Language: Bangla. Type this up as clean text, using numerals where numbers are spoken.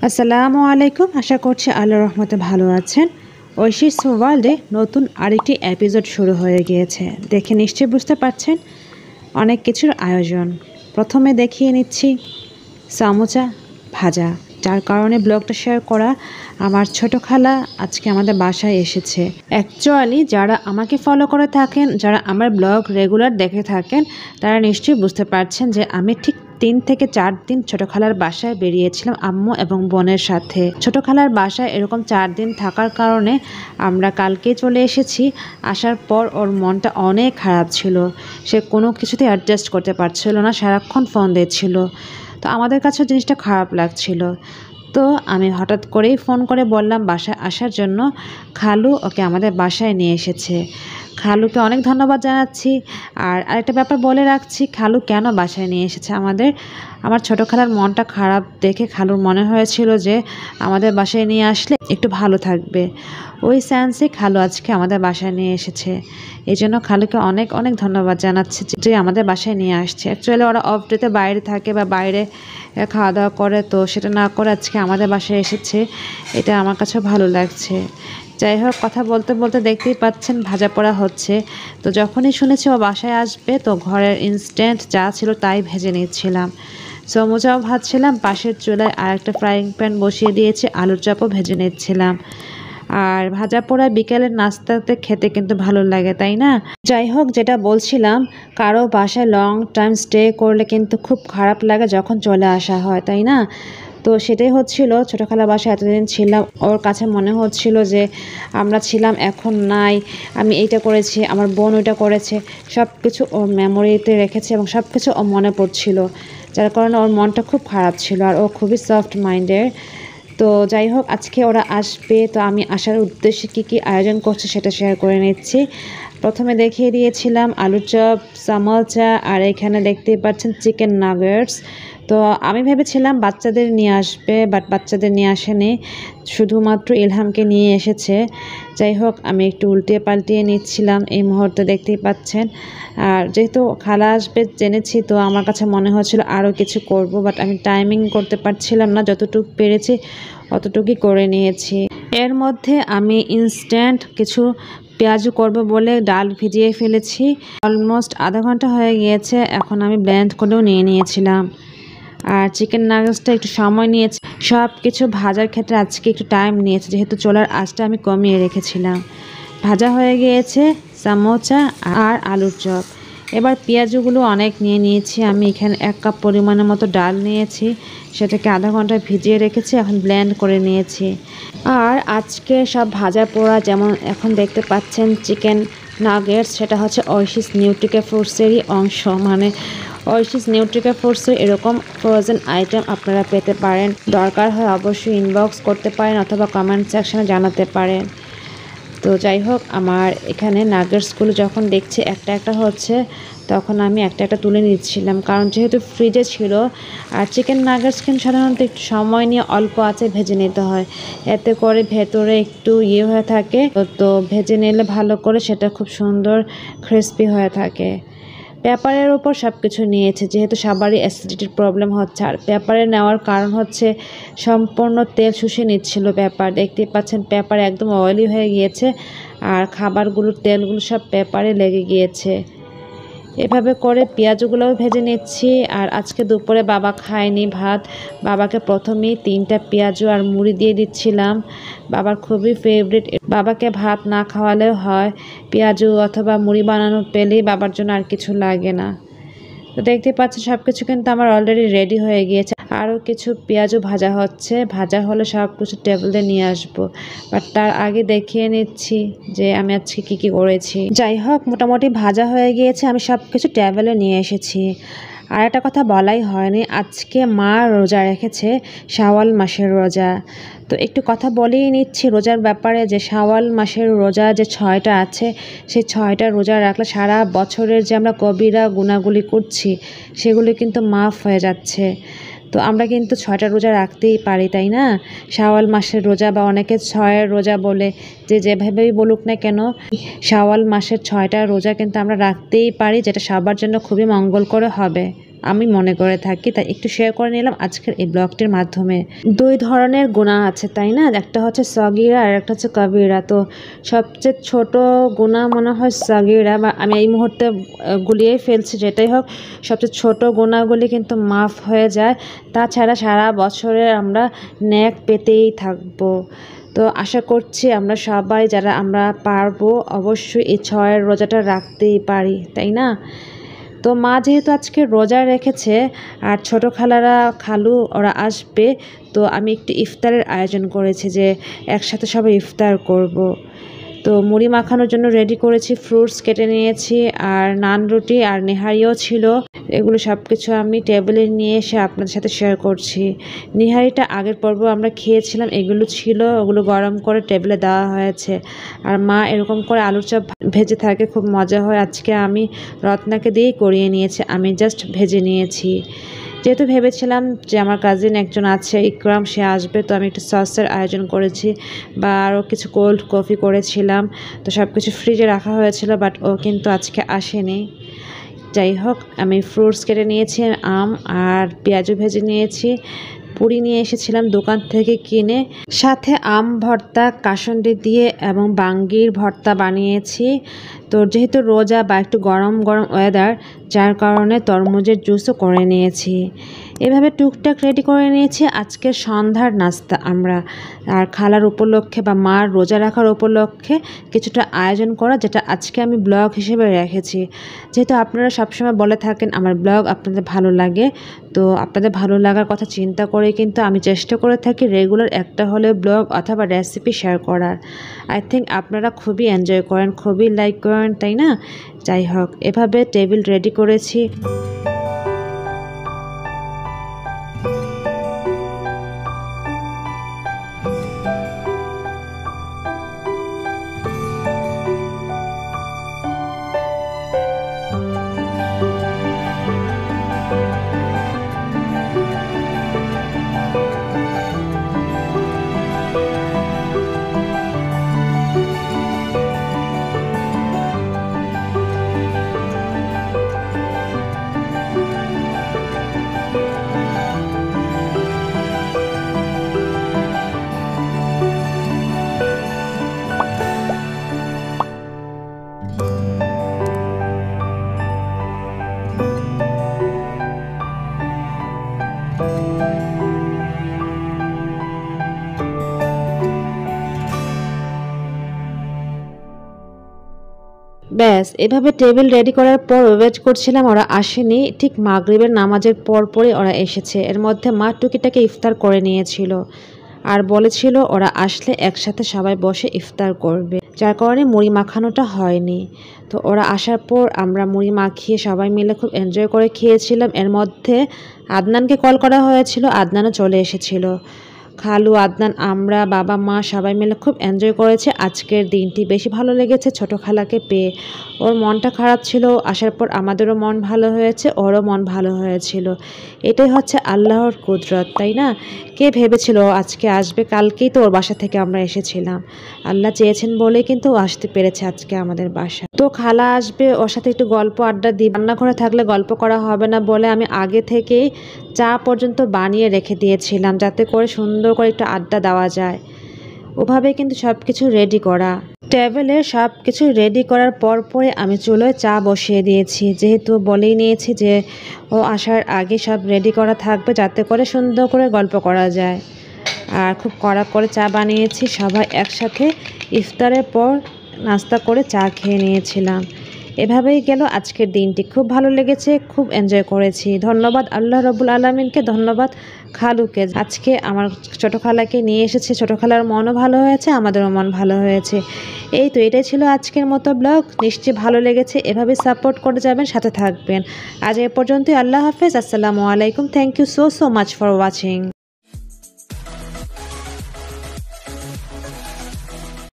আসসালামু আলাইকুম। আশা করছি আল্লাহর রহমতে ভালো আছেন। ঐশীস ওয়ার্ল্ডে নতুন আরেকটি এপিসোড শুরু হয়ে গিয়েছে। দেখে নিশ্চয়ই বুঝতে পারছেন অনেক কিছুর আয়োজন। প্রথমে দেখিয়ে নিচ্ছি সামোচা ভাজা, যার কারণে ব্লগটা শেয়ার করা। আমার ছোট খালা আজকে আমাদের বাসায় এসেছে। অ্যাকচুয়ালি যারা আমাকে ফলো করে থাকেন, যারা আমার ব্লগ রেগুলার দেখে থাকেন, তারা নিশ্চয়ই বুঝতে পারছেন যে আমি ঠিক 3 থেকে 4 দিন ছোট খালার বাসায় বেরিয়েছিলাম আম্মু এবং বোনের সাথে। ছোট খালার বাসায় এরকম 4 দিন থাকার কারণে আমরা কালকে চলে এসেছি। আসার পর ওর মনটা অনেক খারাপ ছিল, সে কোনো কিছুতে অ্যাডজাস্ট করতে পারছিল না, সারাক্ষণ ফোন দিচ্ছিল। তো আমাদের কাছেও জিনিসটা খারাপ লাগছিল। তো আমি হঠাৎ করেই ফোন করে বললাম বাসায় আসার জন্য। খালু ওকে আমাদের বাসায় নিয়ে এসেছে। খালুকে অনেক ধন্যবাদ জানাচ্ছি। আর আরেকটা ব্যাপার বলে রাখছি, খালু কেন বাসায় নিয়ে এসেছে আমার ছোট খালার মনটা খারাপ দেখে খালুর মনে হয়েছিল যে আমাদের বাসায় নিয়ে আসলে একটু ভালো থাকবে। ওই সেন্সে খালু আজকে আমাদের বাসায় নিয়ে এসেছে। এই জন্য খালুকে অনেক অনেক ধন্যবাদ জানাচ্ছি যে আমাদের বাসায় নিয়ে আসছে। অ্যাকচুয়ালি ওরা অফ ডেতে বাইরে থাকে বা বাইরে খাওয়া দাওয়া করে, তো সেটা না করে আজকে আমাদের বাসায় এসেছে। এটা আমার কাছেও ভালো লাগছে। যাই হোক, কথা বলতে বলতে দেখতেই পাচ্ছেন ভাজা পোড়া হচ্ছে। তো যখনই শুনেছি ও বাসায় আসবে, তো ঘরের ইনস্ট্যান্ট যা ছিল তাই ভেজে নিচ্ছিলাম। সমুচাও ভাজছিলাম, পাশের চুলায় আরেকটা ফ্রাইং প্যান বসিয়ে দিয়েছি, আলুর চপও ভেজে নিচ্ছিলাম। আর ভাজা পোড়া বিকেলের নাস্তাতে খেতে কিন্তু ভালো লাগে, তাই না? যাই হোক, যেটা বলছিলাম, কারো বাসায় লং টাইম স্টে করলে কিন্তু খুব খারাপ লাগে যখন চলে আসা হয়, তাই না? তো সেটাই হচ্ছিল। ছোটো খালা বাসায় এতদিন ছিলাম, ওর কাছে মনে হচ্ছিল যে আমরা ছিলাম এখন নাই, আমি এইটা করেছি, আমার বোন ওইটা করেছে, সব কিছু ওর মেমোরিতে রেখেছে এবং সব কিছু ও মনে পড়ছিল, যার কারণে ওর মনটা খুব খারাপ ছিল। আর ও খুবই সফট মাইন্ডের। তো যাই হোক, আজকে ওরা আসবে, তো আমি আসার উদ্দেশ্যে কী আয়োজন করছি সেটা শেয়ার করে নিচ্ছি। প্রথমে দেখিয়ে দিয়েছিলাম আলুর চপ, সামোচা, আর এখানে দেখতেই পাচ্ছেন চিকেন নাগেটস। তো আমি ভেবেছিলাম বাচ্চাদের নিয়ে আসবে, বাট বাচ্চাদের নিয়ে আসেনি, শুধুমাত্র ইলহামকে নিয়ে এসেছে। যাই হোক, আমি একটু উল্টিয়ে পাল্টিয়ে নিচ্ছিলাম এই মুহূর্তে, দেখতেই পাচ্ছেন। আর যেহেতু খালা আসবে জেনেছি, তো আমার কাছে মনে হচ্ছিল আরও কিছু করব, বাট আমি টাইমিং করতে পারছিলাম না, যতটুকু পেরেছি অতটুকুই করে নিয়েছি। এর মধ্যে আমি ইনস্ট্যান্ট কিছু পেঁয়াজু করব বলে ডাল ভিজিয়ে ফেলেছি। অলমোস্ট আধা ঘন্টা হয়ে গিয়েছে, এখন আমি ব্লেন্ড করেও নিয়ে নিয়েছিলাম। আর চিকেন নাগেটসটা একটু সময় নিয়েছে, সব কিছু ভাজার ক্ষেত্রে আজকে একটু টাইম নিয়েছে, যেহেতু চুলার আঁচটা আমি কমিয়ে রেখেছিলাম। ভাজা হয়ে গিয়েছে সামোচা আর আলুর চপ। এবার পেঁয়াজগুলো অনেক নিয়ে নিয়েছি আমি। এখানে 1 কাপ পরিমাণের মতো ডাল নিয়েছি, সেটাকে আধা ঘন্টা ভিজিয়ে রেখেছি, এখন ব্লেন্ড করে নিয়েছি। আর আজকে সব ভাজা পোড়া, যেমন এখন দেখতে পাচ্ছেন চিকেন নাগেটস, সেটা হচ্ছে ঐশীস নিউট্রিকা ফ্রুটসেরই অংশ। মানে ঐশীস নিউট্রিকা ফ্রুটসের এরকম ফ্রোজেন আইটেম আপনারা পেতে পারেন। দরকার হয় অবশ্যই ইনবক্স করতে পারেন অথবা কমেন্ট সেকশনে জানাতে পারেন। তো যাই হোক, আমার এখানে নাগেটসগুলো যখন দেখছি একটা একটা হচ্ছে, তখন আমি একটা একটা তুলে নিচ্ছিলাম, কারণ যেহেতু ফ্রিজে ছিল। আর চিকেন নাগেটস কিন্তু সাধারণত একটু সময় নিয়ে অল্প আঁচে ভেজে নিতে হয়, এতে করে ভেতরে একটু হয়ে থাকে। তো ভেজে নিলে ভালো করে সেটা খুব সুন্দর ক্রিস্পি হয়ে থাকে। পেপারের ওপর সব কিছু নিয়েছে, যেহেতু সবারই অ্যাসিডিটির প্রবলেম হচ্ছে। আর পেপারে নেওয়ার কারণ হচ্ছে সম্পূর্ণ তেল শুষে নিচ্ছিল পেপার। দেখতেই পাচ্ছেন পেপার একদম অয়েলি হয়ে গিয়েছে, আর খাবারগুলোর তেলগুলো সব পেপারে লেগে গিয়েছে। এভাবে করে পেঁয়াজগুলোও ভেজে নিচ্ছি। আর আজকে দুপুরে বাবা খায়নি ভাত, বাবাকে প্রথমেই 3টা পেঁয়াজু আর মুড়ি দিয়ে দিচ্ছিলাম। বাবার খুবই ফেভারিট, বাবাকে ভাত না খাওয়ালেও হয়, পেঁয়াজু অথবা মুড়ি বানানো পেলেই বাবার জন্য আর কিছু লাগে না। তো দেখতে পাচ্ছেন সব কিছু কিন্তু আমার অলরেডি রেডি হয়ে গিয়েছে। আরও কিছু পেঁয়াজও ভাজা হচ্ছে, ভাজা হলে সব কিছু টেবিলে নিয়ে আসবো। বাট তার আগে দেখিয়ে নিচ্ছি যে আমি আজকে কী করেছি। যাই হোক, মোটামুটি ভাজা হয়ে গিয়েছে, আমি সব কিছু টেবিলে নিয়ে এসেছি। আর একটা কথা বলাই হয়নি, আজকে মা রোজা রেখেছে, শাওয়াল মাসের রোজা। তো একটু কথা বলেই নিচ্ছি রোজার ব্যাপারে, যে শাওয়াল মাসের রোজা যে 6টা আছে, সেই 6টা রোজা রাখলে সারা বছরের যে আমরা কবিরা গুনাহগুলি করছি সেগুলি কিন্তু মাফ হয়ে যাচ্ছে। তো আমরা কিন্তু 6টা রোজা রাখতেই পারি, তাই না? শাওয়াল মাসের রোজা, বা অনেকে 6-এর রোজা বলে, যে যেভাবেই বলুক না কেন, শাওয়াল মাসের 6টা রোজা কিন্তু আমরা রাখতেই পারি, যেটা সবার জন্য খুবই মঙ্গলকর হবে। আমি মনে করে থাকি, তাই একটু শেয়ার করে নিলাম আজকের এই ব্লগটির মাধ্যমে। 2 ধরনের গুনাহ আছে তাই না, একটা হচ্ছে সগীরা আর একটা হচ্ছে কবিরা। তো সবচেয়ে ছোট গুনাহ মনে হয় সগীরা, বা আমি এই মুহূর্তে গুলিয়েই ফেলছি, যেটাই হোক সবচেয়ে ছোট গুনাহগুলি কিন্তু মাফ হয়ে যায়। তাছাড়া সারা বছরে আমরা নেক পেতেই থাকবো। তো আশা করছি আমরা সবাই যারা আমরা পারবো অবশ্যই এই 6 রোজাটা রাখতেই পারি, তাই না? তো মা যেহেতু আজকে রোজা রেখেছে আর ছোটো খালারা খালু ওরা আসবে, তো আমি একটু ইফতারের আয়োজন করেছি যে একসাথে সবাই ইফতার করব। তো মুড়ি মাখানোর জন্য রেডি করেছি, ফ্রুটস কেটে নিয়েছি, আর নান রুটি আর নেহারিও ছিল। এগুলো সব কিছু আমি টেবিলে নিয়ে এসে আপনাদের সাথে শেয়ার করছি। নেহারিটা আগের পর্ব আমরা খেয়েছিলাম, এগুলো ছিল, ওগুলো গরম করে টেবিলে দেওয়া হয়েছে। আর মা এরকম করে আলুর চপ ভেজে থাকে, খুব মজা হয়। আজকে আমি রত্নাকে দিয়েই করিয়ে নিয়েছি, আমি জাস্ট ভেজে নিয়েছি। যেহেতু ভেবেছিলাম যে আমার কাজিন একজন আছে ইকরাম, সে আসবে, তো আমি একটু সসের আয়োজন করেছি, বা আরও কিছু কোল্ড কফি করেছিলাম। তো সব কিছু ফ্রিজে রাখা হয়েছিল, বাট ও কিন্তু আজকে আসেনি। যাই হোক, আমি ফ্রুটস কেটে নিয়েছি, আম আর পেঁয়াজও ভেজে নিয়েছি। পুরি নিয়ে এসেছিলাম দোকান থেকে কিনে, সাথে আম ভর্তা কাসুন্দি দিয়ে এবং বাঙ্গির ভর্তা বানিয়েছি। তো যেহেতু রোজা বা একটু গরম গরম ওয়েদার, যার কারণে তরমুজের জুসও করে নিয়েছি। এভাবে টুকটাক রেডি করে নিয়েছি আজকের সন্ধ্যার নাস্তা আমরা। আর খালার উপলক্ষে বা মার রোজা রাখার উপলক্ষে কিছুটা আয়োজন করা, যেটা আজকে আমি ব্লগ হিসেবে রেখেছি। যেহেতু আপনারা সবসময় বলে থাকেন আমার ব্লগ আপনাদের ভালো লাগে, তো আপনাদের ভালো লাগার কথা চিন্তা করে কিন্তু আমি চেষ্টা করে থাকি রেগুলার একটা হলে ব্লগ অথবা রেসিপি শেয়ার করার। আই থিঙ্ক আপনারা খুবই এনজয় করেন, খুবই লাইক করেন, তাই না? যাই হোক, এভাবে টেবিল রেডি করেছি। ব্যাস, এভাবে টেবিল রেডি করার পর ওয়েট করছিলাম, ওরা আসেনি। ঠিক মাগরিবের নামাজের পরপরই ওরা এসেছে। এর মধ্যে মা টুকিটাকে ইফতার করে নিয়েছিল আর বলেছিল ওরা আসলে একসাথে সবাই বসে ইফতার করবে, যার কারণে মুড়ি মাখানোটা হয়নি। তো ওরা আসার পর আমরা মুড়ি মাখিয়ে সবাই মিলে খুব এনজয় করে খেয়েছিলাম। এর মধ্যে আদনানকে কল করা হয়েছিল, আদনানও চলে এসেছিল। খালু, আদনান, আমরা, বাবা, মা সবাই মিলে খুব এনজয় করেছে আজকের দিনটি। বেশি ভালো লেগেছে ছোটো খালাকে পেয়ে। ওর মনটা খারাপ ছিল, আসার পর আমাদেরও মন ভালো হয়েছে, ওরও মন ভালো হয়েছিল। এটাই হচ্ছে আল্লাহর কুদরত, তাই না? কে ভেবেছিল আজকে আসবে? কালকেই তো ওর বাসা থেকে আমরা এসেছিলাম, আল্লাহ চেয়েছেন বলেই কিন্তু ও আসতে পেরেছে আজকে আমাদের বাসা। তো খালা আসবে, ওর সাথে একটু গল্প আড্ডা দিই। রান্নাঘরে থাকলে গল্প করা হবে না বলে আমি আগে থেকেই চা পর্যন্ত বানিয়ে রেখে দিয়েছিলাম, যাতে করে সুন্দর করে একটু আড্ডা দেওয়া যায়। ওভাবে কিন্তু সব কিছু রেডি করা। টেবিলে সব কিছু রেডি করার পরে আমি চুলোয় চা বসিয়ে দিয়েছি, যেহেতু বলেই নিয়েছি যে ও আসার আগে সব রেডি করা থাকবে, যাতে করে সুন্দর করে গল্প করা যায়। আর খুব কড়া করে চা বানিয়েছি, সবাই একসাথে ইফতারের পর নাস্তা করে চা খেয়ে নিয়েছিলাম। এভাবেই গেল আজকের দিনটি। খুব ভালো লেগেছে, খুব এনজয় করেছি। ধন্যবাদ আল্লাহ রাব্বুল আলামিনকে, ধন্যবাদ খালুকে। আজকে আমার ছোটো খালাকে নিয়ে এসেছে, ছোটো খালার মনও ভালো হয়েছে, আমাদেরও মন ভালো হয়েছে। এই তো, এটাই ছিল আজকের মতো ব্লগ। নিশ্চয়ই ভালো লেগেছে, এভাবে সাপোর্ট করে যাবেন, সাথে থাকবেন। আজ এ পর্যন্তই। আল্লাহ হাফেজ, আসসালামু আলাইকুম। Thank you so much for watching.